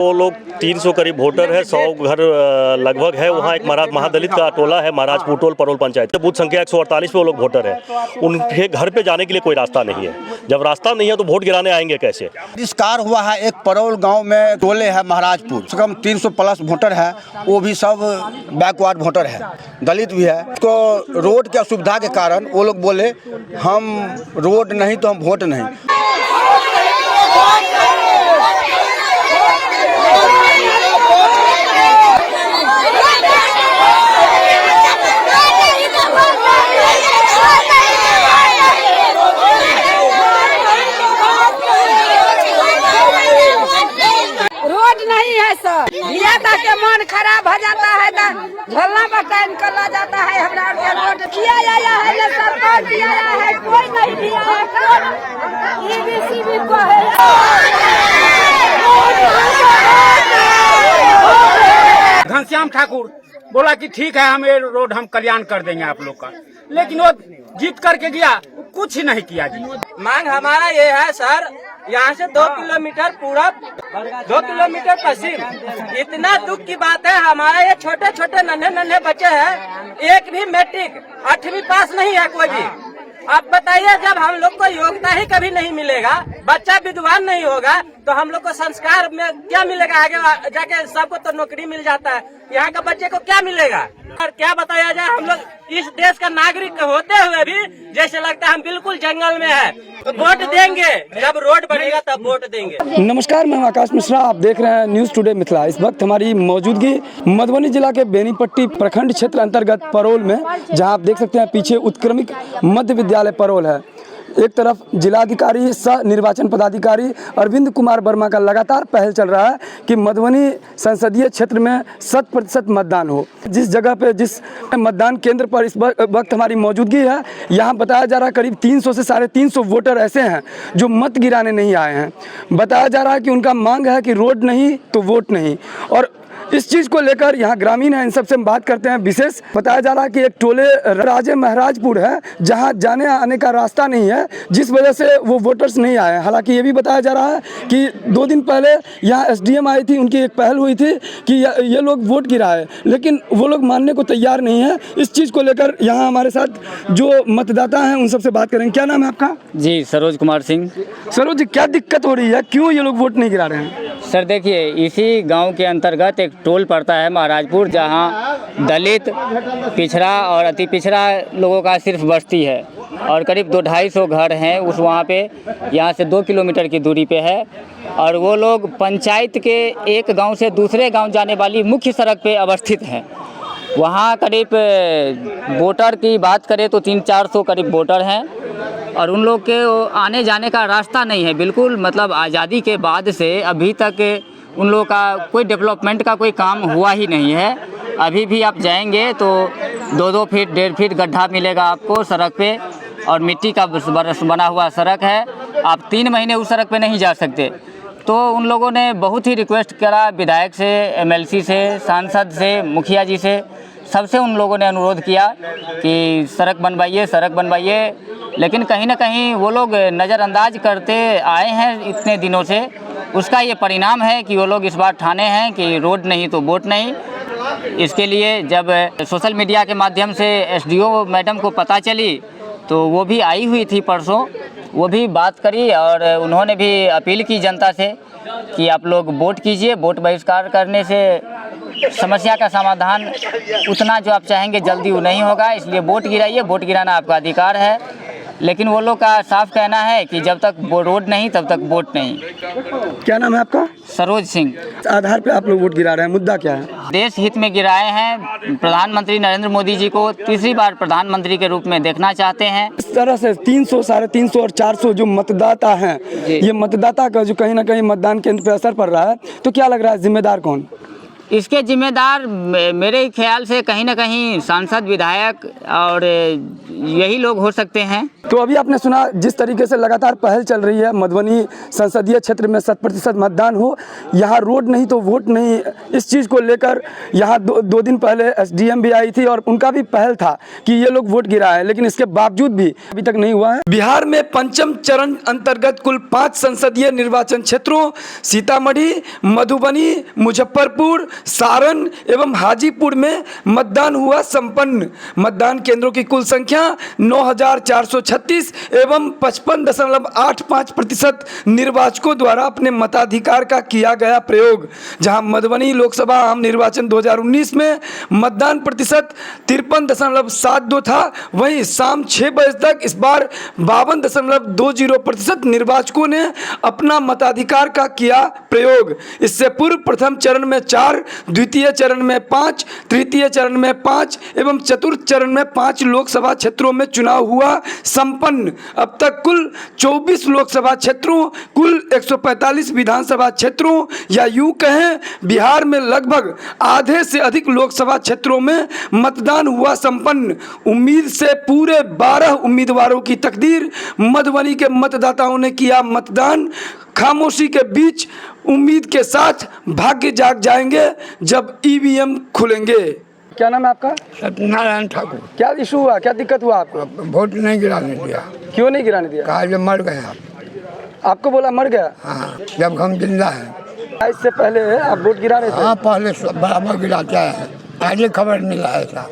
वो लोग 300 करीब वोटर है, 100 घर लगभग है। वहाँ एक महादलित का टोला है, Maharajpur toll parole panchayat, booth संख्या 148 पे वो लोग वोटर है। उनके घर पे जाने के लिए कोई रास्ता नहीं है। जब रास्ता नहीं है तो वोट गिराने आएंगे कैसे? बहिष्कार हुआ है। एक परोल गांव में टोले है महाराजपुर, कम 300 प्लस वोटर है, वो भी सब बैकवर्ड वोटर है, दलित भी है। उसको रोड की असुविधा के कारण वो लोग बोले हम रोड नहीं तो हम वोट नहीं। के मन खराब हो जाता है तो झोलना बटा निकला जाता है। हमरा के रोड किया आया है, ये सरकार दिया है, कोई नहीं दिया है। ईबीसीबी को है घनश्याम ठाकुर बोला कि ठीक है हम ये रोड हम कल्याण कर देंगे आप लोग का, लेकिन वो जीत करके गया, कुछ ही नहीं किया जी। मांग हमारा ये है सर, यहाँ से 2 किलोमीटर पूरब, 2 किलोमीटर पश्चिम। इतना दुख की बात है, हमारे ये छोटे छोटे नन्हे बच्चे हैं, एक भी मैट्रिक 8वीं पास नहीं है कोई भी। आप बताइए, जब हम लोग को योग्यता ही कभी नहीं मिलेगा, बच्चा विद्वान नहीं होगा, तो हम लोग को संस्कार में क्या मिलेगा? आगे जाके सबको तो नौकरी मिल जाता है, यहाँ के बच्चे को क्या मिलेगा? और क्या बताया जाए, हम लोग इस देश का नागरिक होते हुए भी जैसे लगता है हम बिल्कुल जंगल में है। तो वोट देंगे, जब रोड बनेगा तब वोट देंगे। नमस्कार, मैं आकाश मिश्रा, आप देख रहे हैं न्यूज़ टुडे मिथिला। इस वक्त हमारी मौजूदगी मधुबनी जिला के बेनीपट्टी प्रखंड क्षेत्र अंतर्गत परोल में, जहां आप देख सकते हैं पीछे उत्क्रमिक मध्य विद्यालय परोल है। एक तरफ जिलाधिकारी सह निर्वाचन पदाधिकारी अरविंद कुमार वर्मा का लगातार पहल चल रहा है कि मधुबनी संसदीय क्षेत्र में 100% मतदान हो। जिस जगह पे, जिस मतदान केंद्र पर इस वक्त हमारी मौजूदगी है, यहाँ बताया जा रहा है करीब 300 से 350 वोटर ऐसे हैं जो मत गिराने नहीं आए हैं। बताया जा रहा है कि उनका मांग है कि रोड नहीं तो वोट नहीं, और इस चीज़ को लेकर यहाँ ग्रामीण है, इन सबसे हम बात करते हैं। विशेष बताया जा रहा है कि एक टोले राजे महाराजपुर है, जहाँ जाने आने का रास्ता नहीं है, जिस वजह से वो वोटर्स नहीं आए। हालांकि ये भी बताया जा रहा है कि 2 दिन पहले यहाँ एसडीएम आई थी, उनकी एक पहल हुई थी कि ये लोग वोट गिराए, लेकिन वो लोग मानने को तैयार नहीं है। इस चीज़ को लेकर यहाँ हमारे साथ जो मतदाता हैं उन सबसे बात करेंगे। क्या नाम है आपका? जी, सरोज कुमार सिंह। सरोज जी, क्या दिक्कत हो रही है, क्यों ये लोग वोट नहीं गिरा रहे हैं? सर देखिए, इसी गांव के अंतर्गत एक टोल पड़ता है महाराजपुर, जहां दलित, पिछड़ा और अति पिछड़ा लोगों का सिर्फ बस्ती है, और करीब 200-250 घर हैं उस वहां पे। यहां से 2 किलोमीटर की दूरी पे है, और वो लोग पंचायत के एक गांव से दूसरे गांव जाने वाली मुख्य सड़क पे अवस्थित हैं। वहां करीब वोटर की बात करें तो 300-400 करीब वोटर हैं, और उन लोग के आने जाने का रास्ता नहीं है बिल्कुल। मतलब आज़ादी के बाद से अभी तक उन लोगों का कोई डेवलपमेंट का कोई काम हुआ ही नहीं है। अभी भी आप जाएंगे तो 2-2 फीट 1.5 फीट गड्ढा मिलेगा आपको सड़क पे, और मिट्टी का बना हुआ सड़क है। आप 3 महीने उस सड़क पे नहीं जा सकते। तो उन लोगों ने बहुत ही रिक्वेस्ट करा, विधायक से, एमएलसी से, सांसद से, मुखिया जी से, सबसे उन लोगों ने अनुरोध किया कि सड़क बनवाइए, सड़क बनवाइए। लेकिन कहीं ना कहीं वो लोग नज़रअंदाज करते आए हैं इतने दिनों से। उसका ये परिणाम है कि वो लोग इस बार ठाने हैं कि रोड नहीं तो वोट नहीं। इसके लिए जब सोशल मीडिया के माध्यम से एसडीओ मैडम को पता चली, तो वो भी आई हुई थी परसों, वो भी बात करी, और उन्होंने भी अपील की जनता से कि आप लोग वोट कीजिए। वोट बहिष्कार करने से समस्या का समाधान उतना जो आप चाहेंगे जल्दी वो नहीं होगा, इसलिए वोट गिराइए। वोट गिराना आपका अधिकार है। लेकिन वो लोग का साफ कहना है कि जब तक वो रोड नहीं तब तक वोट नहीं। क्या नाम है आपका? सरोज सिंह। आधार पे आप लोग वोट गिरा रहे हैं, मुद्दा क्या है? देश हित में गिराए हैं। प्रधानमंत्री नरेंद्र मोदी जी को तीसरी बार प्रधानमंत्री के रूप में देखना चाहते हैं। इस तरह से 300, 350 और 400 जो मतदाता हैं, ये मतदाता का जो कहीं ना कहीं मतदान केंद्र पर असर पड़ रहा है, तो क्या लग रहा है जिम्मेदार कौन? इसके जिम्मेदार मेरे ख्याल से कहीं ना कहीं सांसद, विधायक और यही लोग हो सकते हैं। तो अभी आपने सुना जिस तरीके से लगातार पहल चल रही है मधुबनी संसदीय क्षेत्र में 100% मतदान हो, यहाँ रोड नहीं तो वोट नहीं, इस चीज़ को लेकर यहाँ दो दिन पहले एसडीएम भी आई थी और उनका भी पहल था कि ये लोग वोट गिराएं, लेकिन इसके बावजूद भी अभी तक नहीं हुआ है। बिहार में पंचम चरण अंतर्गत कुल 5 संसदीय निर्वाचन क्षेत्रों सीतामढ़ी, मधुबनी, मुजफ्फरपुर, सारण एवं हाजीपुर में मतदान हुआ संपन्न। मतदान केंद्रों की कुल संख्या 9,436 एवं 55.85% निर्वाचकों द्वारा अपने मताधिकार का किया गया प्रयोग। जहां मधुबनी लोकसभा आम निर्वाचन 2019 में मतदान प्रतिशत 53.72 था, वहीं शाम 6 बजे तक इस बार 52.20% निर्वाचकों ने अपना मताधिकार का किया प्रयोग। इससे पूर्व प्रथम चरण में 4, द्वितीय चरण में 5, तृतीय चरण में 5 एवं चतुर्थ चरण में 5 लोकसभा क्षेत्रों में चुनाव हुआ संपन्न। अब तक कुल 24 लोकसभा क्षेत्रों, कुल 145 विधानसभा क्षेत्रों या यूं कहें बिहार में लगभग आधे से अधिक लोकसभा क्षेत्रों में मतदान हुआ संपन्न। उम्मीद से पूरे 12 उम्मीदवारों की तकदीर, मधुबनी के मतदाताओं ने किया मतदान। खामोशी के बीच उम्मीद के साथ भाग्य जाग जाएंगे जब ईवीएम खुलेंगे। क्या नाम है आपका? सत्यनारायण ठाकुर। क्या इशू हुआ, क्या दिक्कत हुआ आपको? वोट नहीं गिराने दिया। क्यों नहीं गिराने दिया? कहा जब मर गए आप। आपको बोला मर गया? हाँ, जब हम जिंदा हैं। इससे पहले आप वोट गिरा रहे थे? हाँ, पहले बराबर गिराते हैं। आज खबर मिला ऐसा।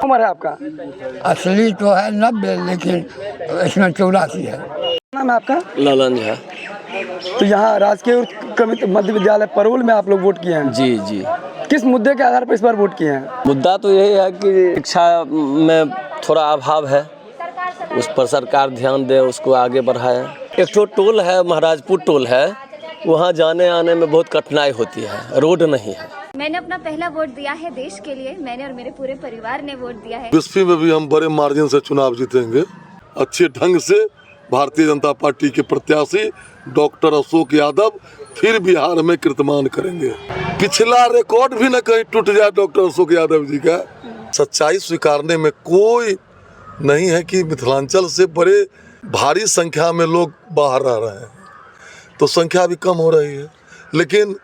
उम्र है आपका? असली तो है 90, लेकिन इसमें 84 है। नाम है आपका? ललन झा। तो यहाँ राजकीय उत्क्रमित मध्य विद्यालय परोल में आप लोग वोट किए हैं? जी जी। किस मुद्दे के आधार पर इस बार वोट किए हैं? मुद्दा तो यही है कि शिक्षा में थोड़ा अभाव है, उस पर सरकार ध्यान दे, उसको आगे बढ़ाए। एक तो टोल है, महाराजपुर टोल है, वहाँ जाने आने में बहुत कठिनाई होती है, रोड नहीं है। मैंने अपना पहला वोट दिया है देश के लिए, मैंने और मेरे पूरे परिवार ने वोट दिया है। बिस्फी में भी हम बड़े मार्जिन से चुनाव जीतेंगे। अच्छे ढंग से भारतीय जनता पार्टी के प्रत्याशी डॉक्टर अशोक यादव फिर बिहार में कीर्तिमान करेंगे। पिछला रिकॉर्ड भी न कहीं टूट जाए डॉक्टर अशोक यादव जी का। सच्चाई स्वीकारने में कोई नहीं है कि मिथिलांचल से बड़े भारी संख्या में लोग बाहर रह रहे हैं, तो संख्या भी कम हो रही है। लेकिन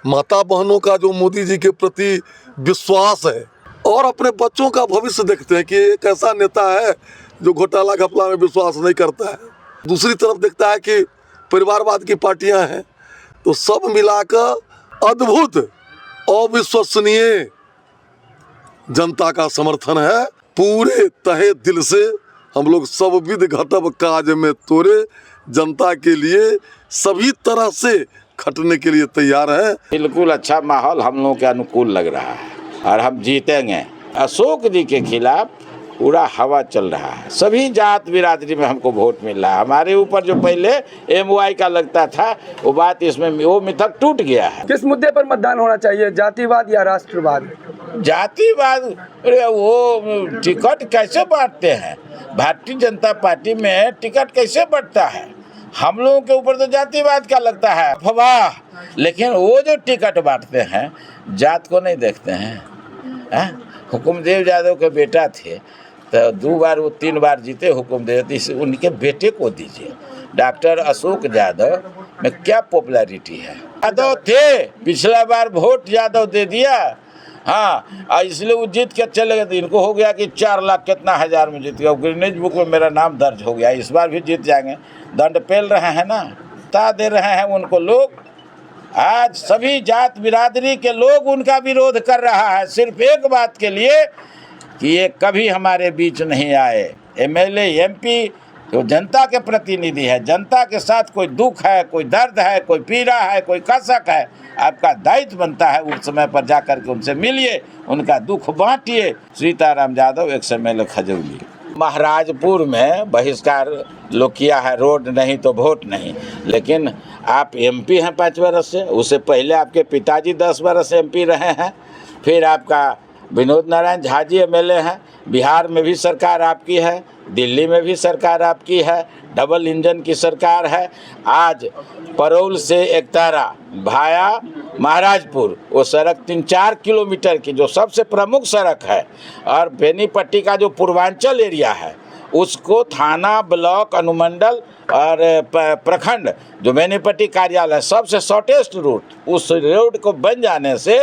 माता बहनों का जो मोदी जी के प्रति विश्वास है और अपने बच्चों का भविष्य देखते हैं कि एक ऐसा नेता है जो घोटाला घपला में विश्वास नहीं करता है। दूसरी तरफ देखता है कि परिवारवाद की पार्टियां हैं, तो सब मिलाकर अद्भुत अविश्वसनीय जनता का समर्थन है। पूरे तहे दिल से हम लोग सब विध घटब काज में तोरे जनता के लिए सभी तरह से खटने के लिए तैयार है। बिल्कुल अच्छा माहौल हम लोगों के अनुकूल लग रहा है और हम जीतेंगे। अशोक जी के खिलाफ पूरा हवा चल रहा है, सभी जात बिरादरी में हमको वोट मिल रहा है। हमारे ऊपर जो पहले MY का लगता था वो बात इसमें वो मिथक टूट गया है। किस मुद्दे पर मतदान होना चाहिए, जातिवाद या राष्ट्रवाद? जातिवाद, वो टिकट कैसे बांटते हैं? भारतीय जनता पार्टी में टिकट कैसे बढ़ता है? हम लोगों के ऊपर तो जातिवाद का लगता है अफवाह, लेकिन वो जो टिकट बांटते हैं जात को नहीं देखते हैं। हुकुमदेव यादव के बेटा थे तो 2 बार वो 3 बार जीते हुकुमदेव, इसे उनके बेटे को दीजिए। डॉक्टर अशोक यादव में क्या पॉपुलैरिटी है? यादव थे, पिछला बार वोट यादव दे दिया, हाँ, इसलिए वो जीत के चले गए। इनको हो गया कि 4 लाख कितना हजार में जीत गया, गिनीज बुक में मेरा नाम दर्ज हो गया। इस बार भी जीत जाएंगे। दंड पेल रहे हैं ना, ता दे रहे हैं उनको लोग। आज सभी जात बिरादरी के लोग उनका विरोध कर रहा है सिर्फ एक बात के लिए कि ये कभी हमारे बीच नहीं आए। MLA MP तो जनता के प्रतिनिधि है, जनता के साथ कोई दुख है, कोई दर्द है, कोई पीड़ा है, कोई कसक है, आपका दायित्व बनता है उस समय पर जाकर के उनसे मिलिए, उनका दुख बांटिए। सीताराम यादव XMLA खजौली। महाराजपुर में बहिष्कार लोग किया है, रोड नहीं तो वोट नहीं, लेकिन आप MP हैं 5 वर्ष से, उससे पहले आपके पिताजी 10 वर्ष MP रहे हैं, फिर आपका विनोद नारायण झा जी MLA हैं। बिहार में भी सरकार आपकी है, दिल्ली में भी सरकार आपकी है, डबल इंजन की सरकार है। आज परौल से एकतारा भाया महाराजपुर वो सड़क 3-4 किलोमीटर की जो सबसे प्रमुख सड़क है, और बेनीपट्टी का जो पूर्वांचल एरिया है उसको थाना, ब्लॉक, अनुमंडल और प्रखंड जो बेनीपट्टी कार्यालय सबसे शॉर्टेस्ट रूट, उस रोड को बन जाने से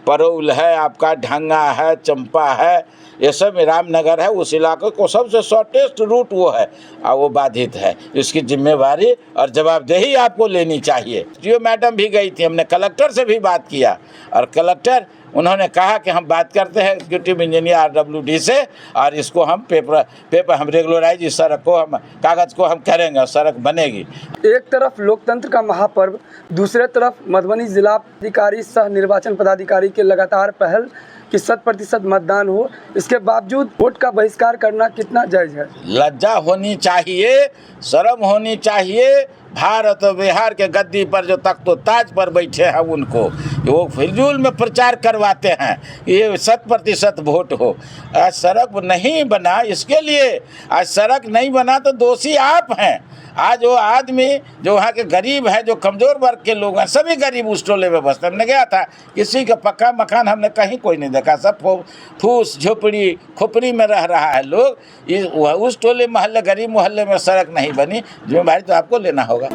परौल है, आपका ढंगा है, चंपा है, ये सब रामनगर है, उस इलाके को सबसे शॉर्टेस्ट रूट वो है और वो बाधित है। इसकी जिम्मेवारी और जवाबदेही आपको लेनी चाहिए। जो मैडम भी गई थी, हमने कलेक्टर से भी बात किया और कलेक्टर उन्होंने कहा कि हम बात करते हैं एग्जीक्यूटिव इंजीनियर RWD से और इसको हम पेपर हम रेगुलराइज, इस सड़क को हम कागज़ को हम करेंगे और सड़क बनेगी। एक तरफ लोकतंत्र का महापर्व, दूसरे तरफ मधुबनी जिला अधिकारी सह निर्वाचन पदाधिकारी के लगातार पहल कि 100% मतदान हो, इसके बावजूद वोट का बहिष्कार करना कितना जायज है? लज्जा होनी चाहिए, शर्म होनी चाहिए। भारत और बिहार के गद्दी पर जो तख्तो ताज पर बैठे हैं उनको वो फिजूल में प्रचार करवाते हैं ये 100% वोट हो। आज सड़क नहीं बना, इसके लिए आज सड़क नहीं बना तो दोषी आप हैं। आज वो आदमी जो वहाँ के गरीब हैं, जो कमज़ोर वर्ग के लोग हैं, सभी गरीब उस टोले में बसते। हमने गया था, किसी का पक्का मकान हमने कहीं कोई नहीं देखा, सब फूस झोपड़ी खोपड़ी में रह रहा है लोग। उस टोले मोहल्ले, गरीब मोहल्ले में सड़क नहीं बनी, जिम्मेदारी तो आपको लेना होगा।